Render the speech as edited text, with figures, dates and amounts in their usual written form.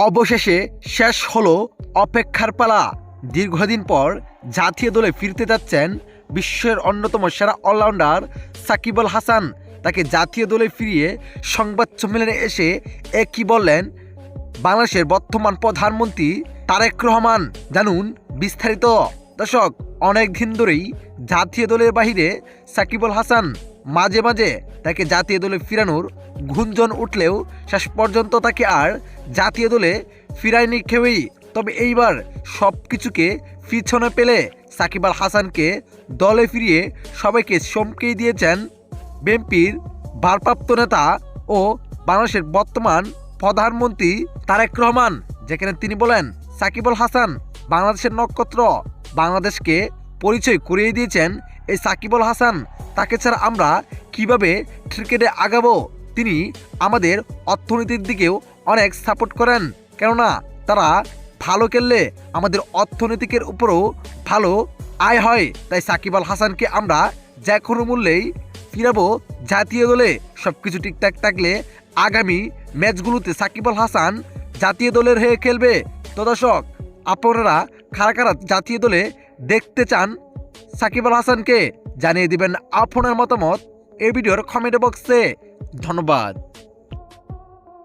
অবশেষে শেষ হলো অপেক্ষার পালা। দীর্ঘদিন পর জাতীয় দলে ফিরতে যাচ্ছেন বিশ্বের অন্যতম সেরা অলরাউন্ডার সাকিব আল হাসান। তাকে জাতীয় দলে ফিরিয়ে সংবাদ সম্মেলনে এসে একই বললেন বাংলাদেশের বর্তমান প্রধানমন্ত্রী তারেক রহমান। জানুন বিস্তারিত। দর্শক, অনেক দিন ধরেই জাতীয় দলের বাহিরে সাকিব আল হাসান মাঝে মাঝে তাকে জাতীয় দলে ফিরানোর গুঞ্জন উঠলেও শেষ পর্যন্ত তাকে আর জাতীয় দলে ফিরায়নি কেউই। তবে এইবার সব কিছুকে পিছনে পেলে সাকিব আল হাসানকে দলে ফিরিয়ে সবাইকে চমকেই দিয়েছেন বিএনপির ভারপ্রাপ্ত নেতা ও বাংলাদেশের বর্তমান প্রধানমন্ত্রী তারেক রহমান। যেখানে তিনি বলেন সাকিব আল হাসান বাংলাদেশের নক্ষত্র, বাংলাদেশকে পরিচয় করিয়ে দিয়েছেন এই সাকিব আল হাসান। তাকে ছাড়া আমরা কিভাবে ক্রিকেটে আগাবো? তিনি আমাদের অর্থনীতির দিকেও অনেক সাপোর্ট করেন, কেননা তারা ভালো খেললে আমাদের অর্থনীতিকের উপরও ভালো আয় হয়। তাই সাকিব আল হাসানকে আমরা যে কোনো মূল্যেই ফিরাবো জাতীয় দলে। সব কিছু ঠিকঠাক থাকলে আগামী ম্যাচগুলোতে সাকিব আল হাসান জাতীয় দলের হয়ে খেলবে। তো দর্শক, আপনারা কারা কারা জাতীয় দলে দেখতে চান সাকিব আল হাসানকে জানিয়ে দিবেন আপনার মতামত এই ভিডিওর কমেন্ট বক্সে। ধন্যবাদ।